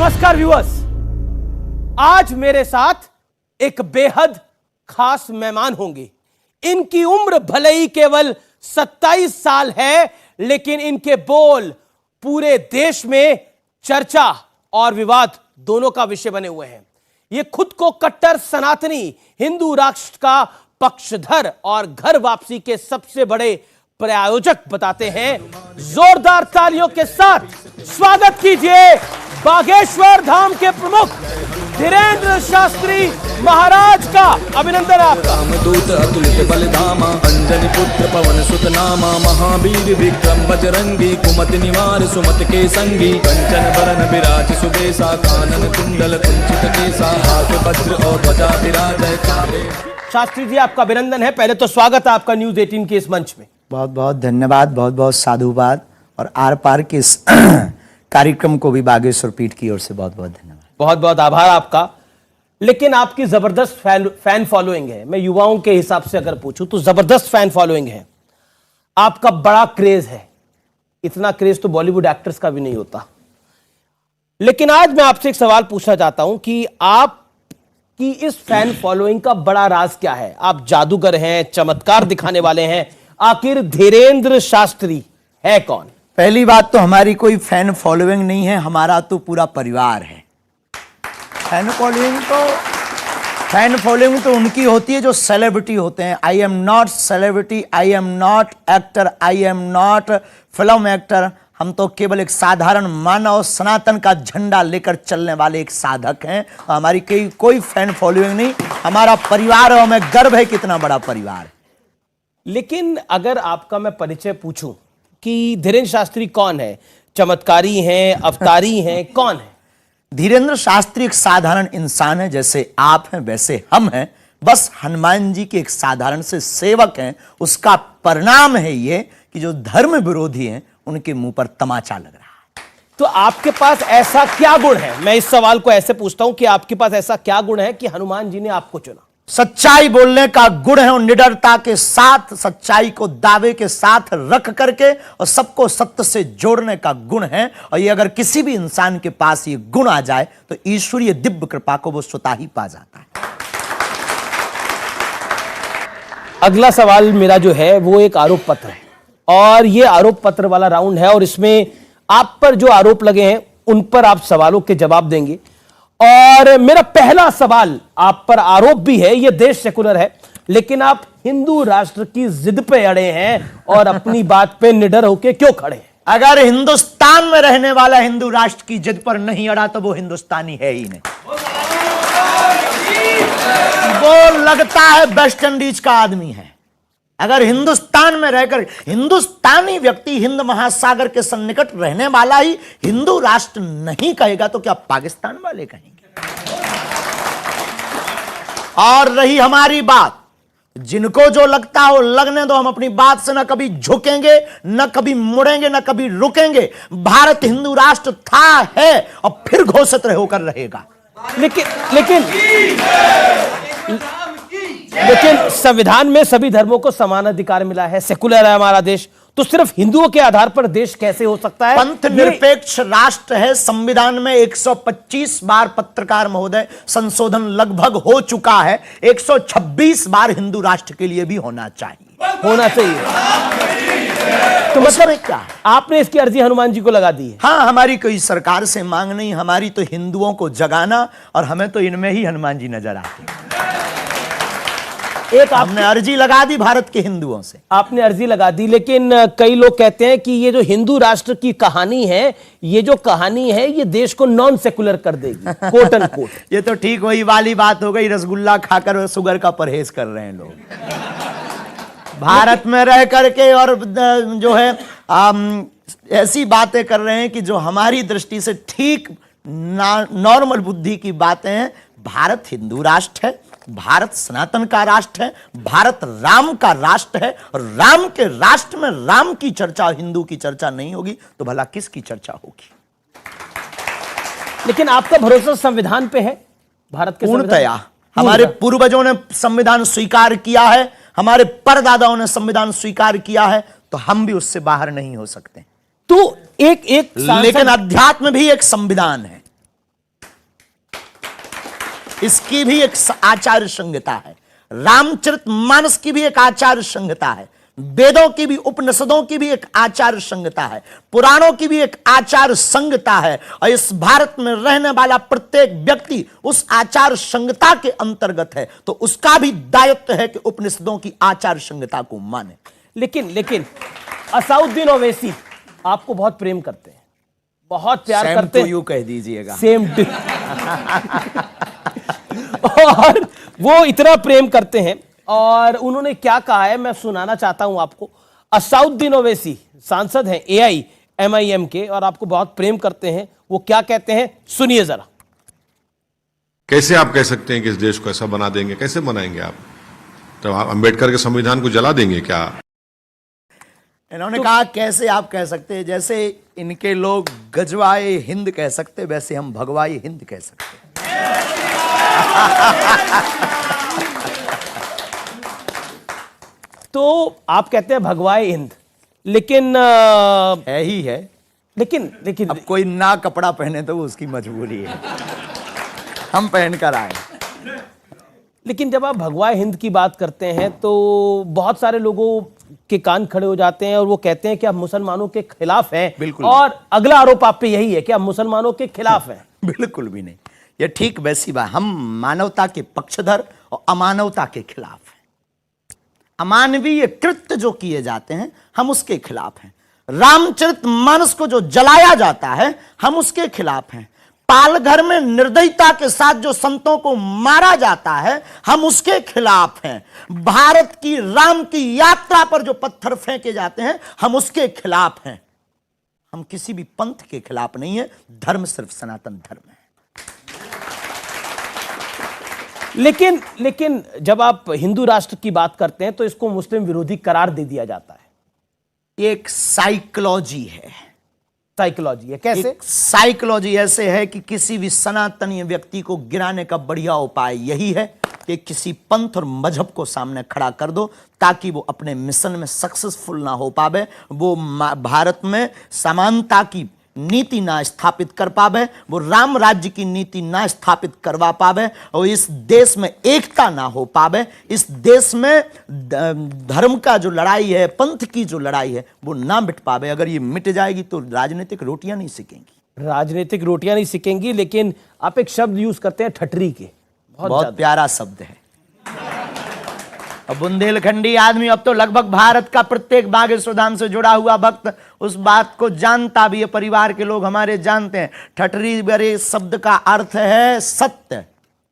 नमस्कार व्यूअर्स, आज मेरे साथ एक बेहद खास मेहमान होंगे। इनकी उम्र भले ही केवल 27 साल है, लेकिन इनके बोल पूरे देश में चर्चा और विवाद दोनों का विषय बने हुए हैं। ये खुद को कट्टर सनातनी हिंदू राष्ट्र का पक्षधर और घर वापसी के सबसे बड़े प्रायोजक बताते हैं। जोरदार तालियों के साथ स्वागत कीजिए बागेश्वर धाम के प्रमुख धीरेंद्र शास्त्री महाराज का। अभिनंदन आपका। दूत अतुलित बलिधामा अंजनी पुत्र पवन सुत नामा महावीर विक्रम बजरंगी कुमति निवार सुमत के संगी कंचन बरन विराज सुबेसा कानन कुंडल कुंचित केसा हाथ वज्र और ध्वजा विराजय काले। शास्त्री जी, आपका अभिनंदन है। पहले तो स्वागत है आपका न्यूज 18 के इस मंच में। बहुत बहुत धन्यवाद, बहुत बहुत साधुवाद, और आर पार के इस कार्यक्रम को भी बागेश्वर पीठ की ओर से बहुत बहुत धन्यवाद। बहुत बहुत आभार आपका। लेकिन आपकी जबरदस्त फैन फॉलोइंग है। मैं युवाओं के हिसाब से अगर पूछूं तो जबरदस्त फैन फॉलोइंग है। आपका बड़ा क्रेज है। इतना क्रेज तो बॉलीवुड एक्टर्स का भी नहीं होता। लेकिन आज मैं आपसे एक सवाल पूछना चाहता हूं कि आपकी इस फैन फॉलोइंग का बड़ा राज क्या है? आप जादूगर हैं, चमत्कार दिखाने वाले हैं, आखिर धीरेंद्र शास्त्री है कौन? पहली बात तो हमारी कोई फैन फॉलोइंग नहीं है, हमारा तो पूरा परिवार है। फैन फॉलोइंग तो उनकी होती है जो सेलिब्रिटी होते हैं। I am not celebrity, I am not actor, I am not film actor. हम तो केवल एक साधारण मानव सनातन का झंडा लेकर चलने वाले एक साधक हैं। हमारी कोई फैन फॉलोइंग नहीं, हमारा परिवार है और हमें गर्व है कितना बड़ा परिवार है। लेकिन अगर आपका मैं परिचय पूछूं कि धीरेंद्र शास्त्री कौन है, चमत्कारी हैं, अवतारी हैं, कौन है? धीरेंद्र शास्त्री एक साधारण इंसान है, जैसे आप हैं वैसे हम हैं। बस हनुमान जी के एक साधारण से सेवक हैं। उसका परिणाम है ये कि जो धर्म विरोधी हैं उनके मुंह पर तमाचा लग रहा है। तो आपके पास ऐसा क्या गुण है? मैं इस सवाल को ऐसे पूछता हूं कि आपके पास ऐसा क्या गुण है कि हनुमान जी ने आपको चुना? सच्चाई बोलने का गुण है और निडरता के साथ सच्चाई को दावे के साथ रख करके और सबको सत्य से जोड़ने का गुण है। और ये अगर किसी भी इंसान के पास ये गुण आ जाए तो ईश्वरीय दिव्य कृपा को वो स्वतः ही पा जाता है। अगला सवाल मेरा जो है वो एक आरोप पत्र है, और ये आरोप पत्र वाला राउंड है, और इसमें आप पर जो आरोप लगे हैं उन पर आप सवालों के जवाब देंगे। और मेरा पहला सवाल आप पर आरोप भी है, ये देश सेकुलर है, लेकिन आप हिंदू राष्ट्र की जिद पे अड़े हैं और अपनी बात पे निडर होके क्यों खड़े हैं? अगर हिंदुस्तान में रहने वाला हिंदू राष्ट्र की जिद पर नहीं अड़ा तो वो हिंदुस्तानी है ही नहीं। वो लगता है वेस्ट इंडीज का आदमी है। अगर हिंदुस्तान में रहकर हिंदुस्तानी व्यक्ति हिंद महासागर के सन्निकट रहने वाला ही हिंदू राष्ट्र नहीं कहेगा तो क्या पाकिस्तान वाले कहेंगे? और रही हमारी बात, जिनको जो लगता हो लगने दो। हम अपनी बात से न कभी झुकेंगे, न कभी मुड़ेंगे, न कभी रुकेंगे। भारत हिंदू राष्ट्र था, है और फिर घोषित होकर रहेगा। लेकिन संविधान में सभी धर्मों को समान अधिकार मिला है, सेकुलर है हमारा देश, तो सिर्फ हिंदुओं के आधार पर देश कैसे हो सकता है? पंथ निरपेक्ष राष्ट्र है। संविधान में 125 बार पत्रकार महोदय संशोधन लगभग हो चुका है। 126 बार हिंदू राष्ट्र के लिए भी होना चाहिए। तो मतलब क्या है? आपने इसकी अर्जी हनुमान जी को लगा दी है? हाँ, हमारी कोई सरकार से मांग नहीं, हमारी तो हिंदुओं को जगाना, और हमें तो इनमें ही हनुमान जी नजर आते हैं। आपने अर्जी लगा दी भारत के हिंदुओं से। आपने अर्जी लगा दी, लेकिन कई लोग कहते हैं कि ये जो हिंदू राष्ट्र की कहानी है, ये जो कहानी है ये देश को नॉन सेकुलर कर देगी, कोट एंड कोट। ये तो ठीक वही वाली बात हो गई, रसगुल्ला खाकर शुगर का परहेज कर रहे हैं लोग भारत में रह करके, और जो है ऐसी बातें कर रहे हैं कि जो हमारी दृष्टि से ठीक नॉर्मल बुद्धि की बातें हैं। भारत हिंदू राष्ट्र है, भारत सनातन का राष्ट्र है, भारत राम का राष्ट्र है, और राम के राष्ट्र में राम की चर्चा, हिंदू की चर्चा नहीं होगी तो भला किसकी चर्चा होगी? लेकिन आपका भरोसा संविधान पे है, भारत के पूर्णतया। हमारे पूर्वजों ने संविधान स्वीकार किया है, हमारे परदादाओं ने संविधान स्वीकार किया है, तो हम भी उससे बाहर नहीं हो सकते। तो एक लेकिन अध्यात्म भी एक संविधान है। इसकी भी एक आचार संहिता है, रामचरितमानस की भी एक आचार संहिता है, वेदों की भी, उपनिषदों की भी एक आचार संहिता है, पुराणों की भी एक आचार संहिता है। और इस भारत में रहने वाला प्रत्येक व्यक्ति उस आचार संहिता के अंतर्गत है, तो उसका भी दायित्व है कि उपनिषदों की आचार संहिता को माने। लेकिन असाउद्दीन ओवैसी आपको बहुत प्रेम करते हैं, बहुत प्यार करते हैं। यू कह दीजिएगा। Same to. और वो इतना प्रेम करते हैं, और उन्होंने क्या कहा है मैं सुनाना चाहता हूं आपको। असाउद्दीन ओवैसी सांसद हैं AIMIM के, और आपको बहुत प्रेम करते हैं। वो क्या कहते हैं, सुनिए जरा। कैसे आप कह सकते हैं कि इस देश को ऐसा बना देंगे? कैसे बनाएंगे आप? तो आप अंबेडकर के संविधान को जला देंगे क्या? इन्होंने कहा कैसे आप कह सकते हैं, जैसे इनके लोग गजवाए हिंद कह सकते, वैसे हम भगवाई हिंद कह सकते। तो आप कहते हैं भगवाए हिंद, लेकिन है ही है। लेकिन अब कोई ना कपड़ा पहने तो वो उसकी मजबूरी है, हम पहन कर आए। लेकिन जब आप भगवाए हिंद की बात करते हैं तो बहुत सारे लोगों के कान खड़े हो जाते हैं, और वो कहते हैं कि आप मुसलमानों के खिलाफ हैं। बिल्कुल। और अगला आरोप आप पे यही है कि आप मुसलमानों के खिलाफ हैं। बिल्कुल भी नहीं, ये ठीक वैसी बात। हम मानवता के पक्षधर और अमानवता के खिलाफ हैं। अमानवीय कृत्य जो किए जाते हैं हम उसके खिलाफ हैं। रामचरितमानस को जो जलाया जाता है हम उसके खिलाफ हैं। पालघर में निर्दयता के साथ जो संतों को मारा जाता है हम उसके खिलाफ हैं। भारत की राम की यात्रा पर जो पत्थर फेंके जाते हैं हम उसके खिलाफ हैं। हम किसी भी पंथ के खिलाफ नहीं है, धर्म सिर्फ सनातन धर्म है। लेकिन जब आप हिंदू राष्ट्र की बात करते हैं तो इसको मुस्लिम विरोधी करार दे दिया जाता है। ये एक साइकोलॉजी है। साइकोलॉजी है, कैसे? साइकोलॉजी ऐसे है कि किसी भी सनातनीय व्यक्ति को गिराने का बढ़िया उपाय यही है कि किसी पंथ और मजहब को सामने खड़ा कर दो ताकि वो अपने मिशन में सक्सेसफुल ना हो पावे, वो भारत में समानता की नीति ना स्थापित कर पावे, वो राम राज्य की नीति ना स्थापित करवा पावे, और इस देश में एकता ना हो पावे, इस देश में धर्म का जो लड़ाई है, पंथ की जो लड़ाई है वो ना मिट पावे। अगर ये मिट जाएगी तो राजनीतिक रोटियां नहीं सिकेंगी। राजनीतिक रोटियां नहीं सिकेंगी। लेकिन आप एक शब्द यूज करते हैं ठटरी के, बहुत प्यारा शब्द है। अब बुंदेलखंडी आदमी अब तो लगभग भारत का प्रत्येक बागेश्वर धाम से जुड़ा हुआ भक्त उस बात को जानता भी है। परिवार के लोग हमारे जानते हैं। ठटरी बड़े शब्द का अर्थ है सत्य,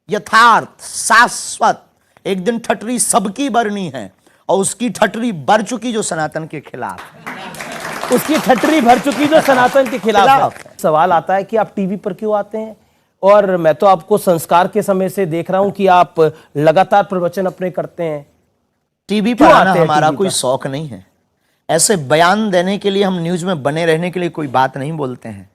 यथार्थ, शाश्वत। एक दिन ठटरी सबकी बरनी है, और उसकी ठटरी भर चुकी जो सनातन के खिलाफ है। उसकी ठटरी भर चुकी जो सनातन के खिलाफ है। सवाल आता है कि आप टीवी पर क्यों आते हैं? और मैं तो आपको संस्कार के समय से देख रहा हूं कि आप लगातार प्रवचन अपने करते हैं। टीवी पर आना हमारा कोई शौक नहीं है। ऐसे बयान देने के लिए, हम न्यूज में बने रहने के लिए कोई बात नहीं बोलते हैं।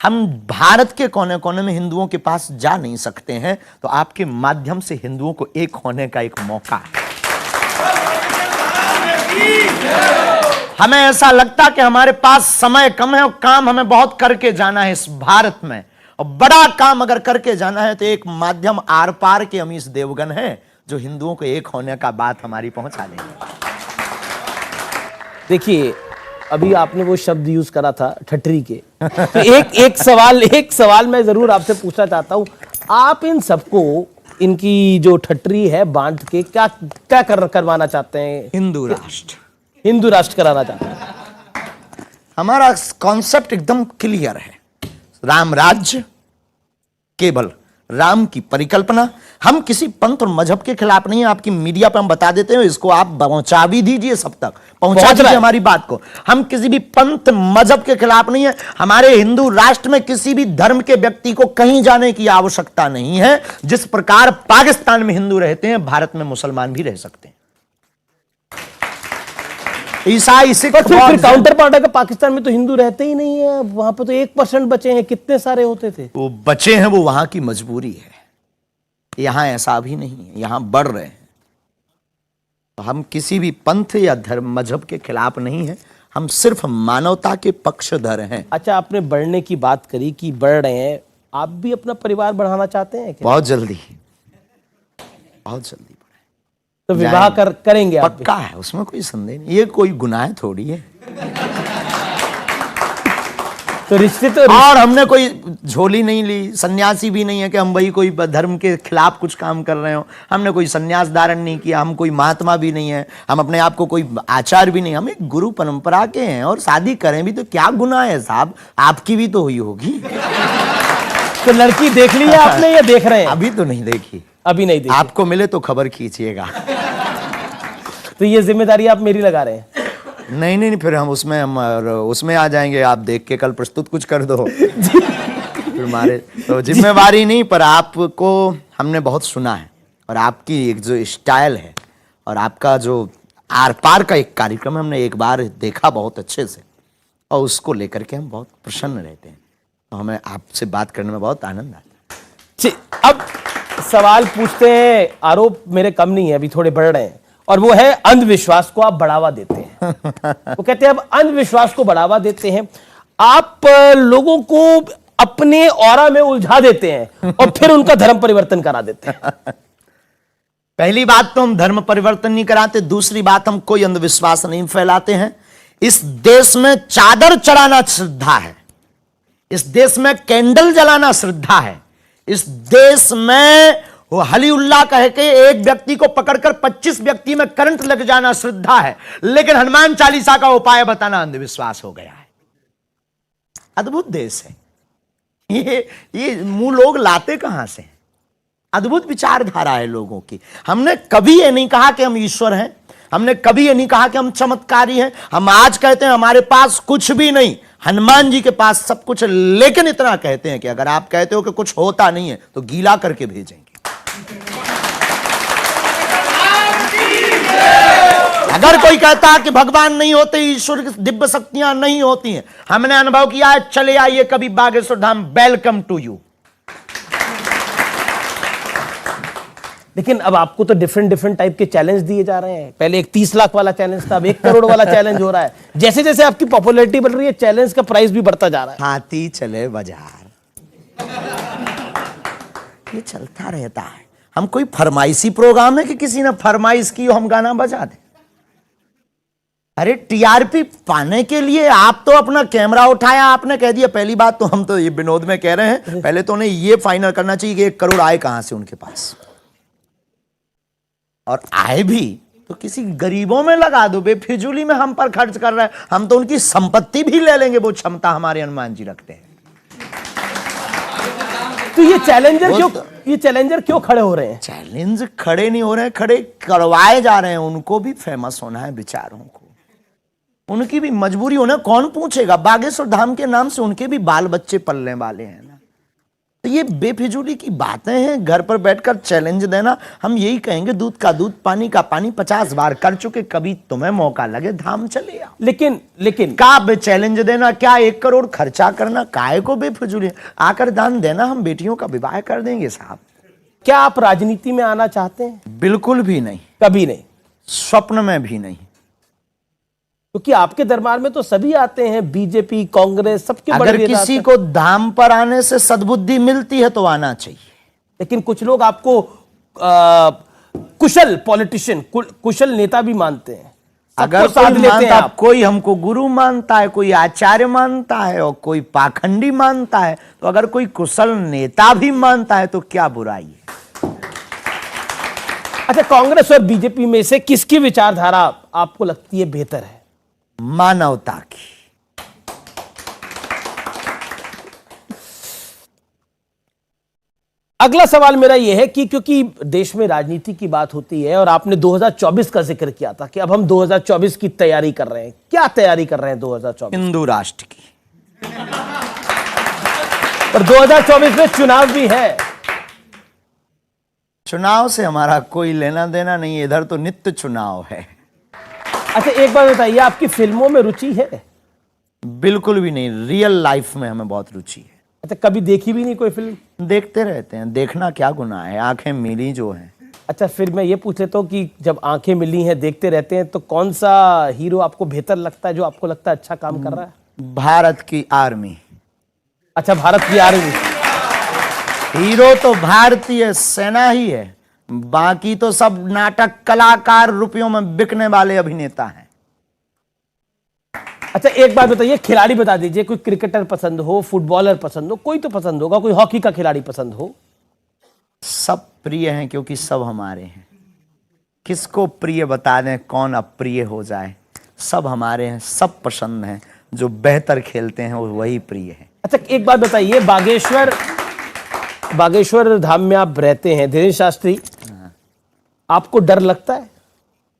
हम भारत के कोने कोने में हिंदुओं के पास जा नहीं सकते हैं, तो आपके माध्यम से हिंदुओं को एक होने का एक मौका है। हमें ऐसा लगता कि हमारे पास समय कम है और काम हमें बहुत करके जाना है इस भारत में, और बड़ा काम अगर करके जाना है तो एक माध्यम आर पार के अमीश देवगन है जो हिंदुओं को एक होने का बात हमारी पहुंचा देंगे। देखिए, अभी आपने वो शब्द यूज करा था ठटरी के, तो एक सवाल मैं जरूर आपसे पूछना चाहता हूं। आप इन सबको, इनकी जो ठटरी है बांट के क्या करवाना चाहते हैं? हिंदू राष्ट्र कराना चाहते हैं। हमारा कॉन्सेप्ट एकदम क्लियर है। राम राज्य, केवल राम की परिकल्पना। हम किसी पंथ और मजहब के खिलाफ नहीं है। आपकी मीडिया पर हम बता देते हैं, इसको आप पहुंचा भी दीजिए, सब तक पहुंचा दीजिए हमारी बात को। हम किसी भी पंथ मजहब के खिलाफ नहीं है। हमारे हिंदू राष्ट्र में किसी भी धर्म के व्यक्ति को कहीं जाने की आवश्यकता नहीं है। जिस प्रकार पाकिस्तान में हिंदू रहते हैं, भारत में मुसलमान भी रह सकते हैं। ईसाई, सिख, फिर काउंटर पार्ट है, पाकिस्तान में तो हिंदू रहते ही नहीं है। वहां पे तो 1% बचे हैं, कितने सारे होते थे। वो बचे हैं, वो वहां की मजबूरी है। यहां ऐसा भी नहीं है, यहां बढ़ रहे हैं। तो हम किसी भी पंथ या धर्म मजहब के खिलाफ नहीं है, हम सिर्फ मानवता के पक्षधर हैं। अच्छा, आपने बढ़ने की बात करी कि बढ़ रहे हैं, आप भी अपना परिवार बढ़ाना चाहते हैं क्या? बहुत जल्दी। बहुत जल्दी बढ़ाएंगे। तो विवाह करेंगे आप? पक्का है, उसमें कोई संदेह नहीं। ये कोई गुनाह थोड़ी है। तो रिश्ते और हमने कोई झोली नहीं ली, सन्यासी भी नहीं है कि हम वही कोई धर्म के खिलाफ कुछ काम कर रहे हो। हमने कोई सन्यास धारण नहीं किया, हम कोई महात्मा भी नहीं है, हम अपने आप को कोई आचार्य भी नहीं, हम एक गुरु परंपरा के हैं। और शादी करें भी तो क्या गुनाह है साहब, आपकी भी तो हुई होगी। तो लड़की देख ली है आपने या देख रहे हैं? अभी तो नहीं देखी। अभी नहीं देखी। आपको मिले तो खबर खींचिएगा। तो ये जिम्मेदारी आप मेरी लगा रहे हैं? नहीं, फिर हम उसमें आ जाएंगे। आप देख के कल प्रस्तुत कुछ कर दो। फिर हमारे तो जिम्मेवारी नहीं, पर आपको हमने बहुत सुना है, और आपकी एक जो स्टाइल है और आपका जो आर पार का एक कार्यक्रम हमने एक बार देखा बहुत अच्छे से, और उसको लेकर के हम बहुत प्रसन्न रहते हैं। तो हमें आपसे बात करने में बहुत आनंद आता है। अब सवाल पूछते हैं, आरोप मेरे कम नहीं है, अभी थोड़े बढ़ रहे हैं, और वो है अंधविश्वास को आप बढ़ावा देते हैं। वो कहते हैं अब अंधविश्वास को बढ़ावा देते हैं, आप लोगों को अपने ऑरा में उलझा देते हैं और फिर उनका धर्म परिवर्तन करा देते हैं। पहली बात तो हम धर्म परिवर्तन नहीं कराते, दूसरी बात हम कोई अंधविश्वास नहीं फैलाते हैं। इस देश में चादर चढ़ाना श्रद्धा है, इस देश में कैंडल जलाना श्रद्धा है, इस देश में वो हलीउल्लाह कह के एक व्यक्ति को पकड़कर 25 व्यक्ति में करंट लग जाना श्रद्धा है, लेकिन हनुमान चालीसा का उपाय बताना अंधविश्वास हो गया है। अद्भुत देश है ये मुंह लोग लाते कहां से? अद्भुत विचारधारा है लोगों की। हमने कभी ये नहीं कहा कि हम ईश्वर हैं, हमने कभी ये नहीं कहा कि हम चमत्कारी हैं। हम आज कहते हैं हमारे पास कुछ भी नहीं, हनुमान जी के पास सब कुछ है, लेकिन इतना कहते हैं कि अगर आप कहते हो कि कुछ होता नहीं है तो गीला करके भेजेंगे। अगर कोई कहता है कि भगवान नहीं होते, ईश्वर की दिव्य शक्तियां नहीं होती हैं, हमने अनुभव किया है, चले आइए कभी Bageshwar Dham, welcome to you. लेकिन अब आपको तो डिफरेंट टाइप के चैलेंज दिए जा रहे हैं। पहले एक 30 लाख वाला चैलेंज था, अब 1 करोड़ वाला चैलेंज हो रहा है। जैसे जैसे आपकी पॉपुलैरिटी बढ़ रही है, चैलेंज का प्राइस भी बढ़ता जा रहा है। हाथी चले बाजार, ये चलता रहता है। हम कोई फरमाइशी प्रोग्राम है कि किसी ने फरमाइश की हम गाना बजा दें? अरे टीआरपी पाने के लिए आप तो अपना कैमरा उठाया, आपने कह दिया। पहली बात तो हम तो ये विनोद में कह रहे हैं, पहले तो उन्हें ये फाइनल करना चाहिए कि 1 करोड़ आए कहां से उनके पास, और आए भी तो किसी गरीबों में लगा दो। बेफिजूली में हम पर खर्च कर रहे हैं, हम तो उनकी संपत्ति भी ले लेंगे, वो क्षमता हमारे हनुमान जी रखते हैं। तो ये चैलेंजर क्यों खड़े हो रहे हैं? चैलेंज खड़े नहीं हो रहे हैं, खड़े करवाए जा रहे हैं। उनको भी फेमस होना है बेचारों को, उनकी भी मजबूरी होना। कौन पूछेगा? बागेश्वर धाम के नाम से उनके भी बाल बच्चे पलने वाले हैं ना। तो ये बेफिजूली की बातें हैं। घर पर बैठकर चैलेंज देना, हम यही कहेंगे दूध का दूध पानी का पानी 50 बार कर चुके, कभी तुम्हें मौका लगे धाम चले आओ। लेकिन का चैलेंज देना, क्या 1 करोड़ खर्चा करना, काहे को बेफिजूली? आकर दान देना, हम बेटियों का विवाह कर देंगे साहब। क्या आप राजनीति में आना चाहते हैं? बिल्कुल भी नहीं, कभी नहीं, स्वप्न में भी नहीं। क्योंकि आपके दरबार में तो सभी आते हैं, बीजेपी, कांग्रेस, सबके बड़े अगर नेता किसी को धाम पर आने से सद्बुद्धि मिलती है तो आना चाहिए। लेकिन कुछ लोग आपको कुशल पॉलिटिशियन, कुशल नेता भी मानते हैं। अगर साथ कोई लेते हैं मानता, आप। कोई हमको गुरु मानता है, कोई आचार्य मानता है, और कोई पाखंडी मानता है, तो अगर कोई कुशल नेता भी मानता है तो क्या बुराई है? अच्छा, कांग्रेस और बीजेपी में से किसकी विचारधारा आपको लगती है बेहतर है? मानवता की। अगला सवाल मेरा यह है कि क्योंकि देश में राजनीति की बात होती है और आपने 2024 का जिक्र किया था कि अब हम 2024 की तैयारी कर रहे हैं, क्या तैयारी कर रहे हैं 2024? हिंदू राष्ट्र की। और 2024 में चुनाव भी है। चुनाव से हमारा कोई लेना देना नहीं, इधर तो नित्य चुनाव है। अच्छा, एक बात बताइए, आपकी फिल्मों में रुचि है? बिल्कुल भी नहीं, रियल लाइफ में हमें बहुत रुचि है। अच्छा, कभी देखी भी नहीं कोई फिल्म? देखते रहते हैं, देखना क्या गुनाह है, आंखें मिली जो है। अच्छा, फिर मैं ये पूछ लेता हूँ कि जब आंखें मिली हैं, देखते रहते हैं, तो कौन सा हीरो आपको बेहतर लगता है, जो आपको लगता है अच्छा काम कर रहा है? भारत की आर्मी। अच्छा, भारत की आर्मी। हीरो तो भारतीय सेना ही है, बाकी तो सब नाटक कलाकार, रुपयों में बिकने वाले अभिनेता हैं। अच्छा एक बात बताइए, खिलाड़ी बता दीजिए, कोई क्रिकेटर पसंद हो, फुटबॉलर पसंद हो, कोई तो पसंद होगा, कोई हॉकी का खिलाड़ी पसंद हो? सब प्रिय हैं क्योंकि सब हमारे हैं। किसको प्रिय बता दें, कौन अप्रिय हो जाए? सब हमारे हैं, सब पसंद हैं। जो बेहतर खेलते हैं वो वही प्रिय है। अच्छा एक बात बताइए, बागेश्वर धाम में आप रहते हैं धीरेन्द्र शास्त्री, आपको डर लगता है?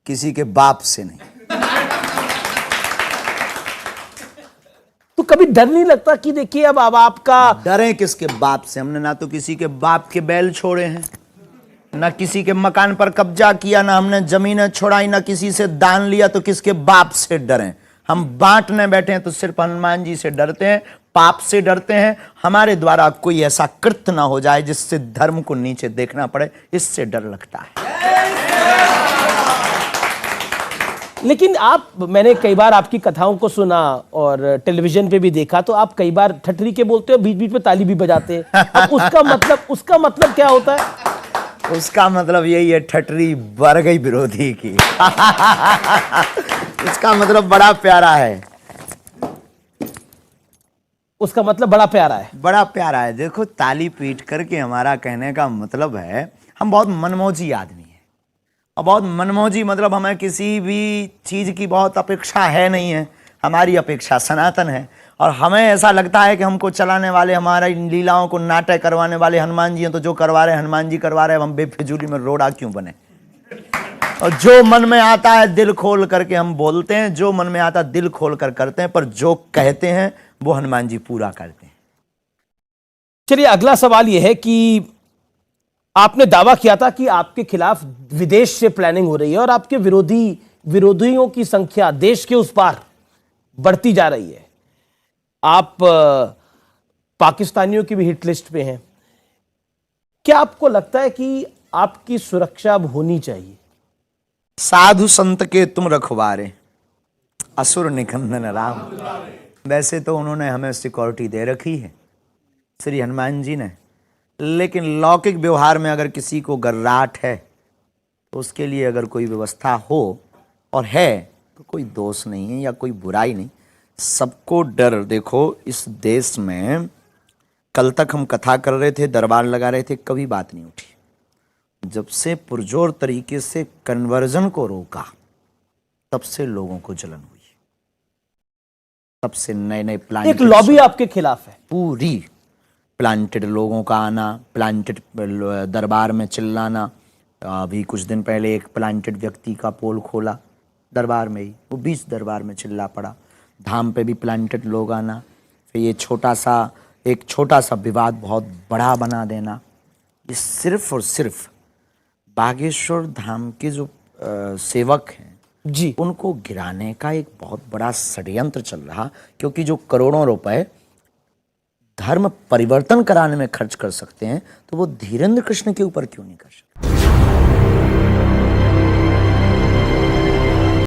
किसी के बाप से नहीं। तो कभी डर नहीं लगता कि देखिए अब आपका डरे किसके बाप से? हमने ना तो किसी के बाप के बैल छोड़े हैं, ना किसी के मकान पर कब्जा किया, ना हमने जमीनें छोड़ाई, ना किसी से दान लिया, तो किसके बाप से डरें? हम बांटने बैठे हैं तो सिर्फ हनुमान जी से डरते हैं, पाप से डरते हैं। हमारे द्वारा कोई ऐसा कृत्य ना हो जाए जिससे धर्म को नीचे देखना पड़े, इससे डर लगता है। लेकिन मैंने कई बार आपकी कथाओं को सुना और टेलीविजन पे भी देखा, तो आप कई बार ठठरी के बोलते हो, बीच बीच में ताली भी बजाते हैं। अब उसका मतलब क्या होता है? उसका मतलब यही है, ठठरी बर गई विरोधी की। इसका मतलब बड़ा प्यारा है। उसका मतलब बड़ा प्यारा है। बड़ा प्यारा है। देखो, ताली पीट करके हमारा कहने का मतलब है, हम बहुत मनमौजी आदमी हैं। और बहुत मनमौजी मतलब हमें किसी भी चीज की बहुत अपेक्षा है नहीं है। हमारी अपेक्षा सनातन है। और हमें ऐसा लगता है कि हमको चलाने वाले, हमारी लीलाओं को नाटक करवाने वाले हनुमान जी हैं, तो जो करवा रहे हनुमान जी करवा रहे हैं, हम बेफिजूली में रोड़ा क्यों बने? और जो मन में आता है दिल खोल करके हम बोलते हैं, जो मन में आता है दिल खोल कर करते हैं, पर जो कहते हैं वो हनुमान जी पूरा करते हैं। चलिए अगला सवाल यह है कि आपने दावा किया था कि आपके खिलाफ विदेश से प्लानिंग हो रही है और आपके विरोधियों की संख्या देश के उस पार बढ़ती जा रही है। आप पाकिस्तानियों की भी हिट लिस्ट पे हैं। क्या आपको लगता है कि आपकी सुरक्षा अब होनी चाहिए? साधु संत के तुम रखवारे, असुर निकंदन राम। वैसे तो उन्होंने हमें सिक्योरिटी दे रखी है, श्री हनुमान जी ने, लेकिन लौकिक व्यवहार में अगर किसी को गर्राट है तो उसके लिए अगर कोई व्यवस्था हो और है तो कोई दोष नहीं है या कोई बुराई नहीं। सबको डर। देखो, इस देश में कल तक हम कथा कर रहे थे, दरबार लगा रहे थे, कभी बात नहीं उठी। जब से पुरजोर तरीके से कन्वर्जन को रोका, तब से लोगों को जलन हुई, तब से नए नए प्लान। एक लॉबी आपके खिलाफ है पूरी। प्लांटेड लोगों का आना, प्लांटेड दरबार में चिल्लाना। अभी कुछ दिन पहले एक प्लांटेड व्यक्ति का पोल खोला दरबार में ही, वो 20 दरबार में चिल्ला पड़ा। धाम पे भी प्लांटेड लोग आना, फिर ये एक छोटा सा विवाद बहुत बड़ा बना देना। ये सिर्फ और सिर्फ बागेश्वर धाम के जो सेवक हैं जी, उनको गिराने का एक बहुत बड़ा षड्यंत्र चल रहा। क्योंकि जो करोड़ों रुपए धर्म परिवर्तन कराने में खर्च कर सकते हैं, तो वो धीरेन्द्र कृष्ण के ऊपर क्यों नहीं कर सकते?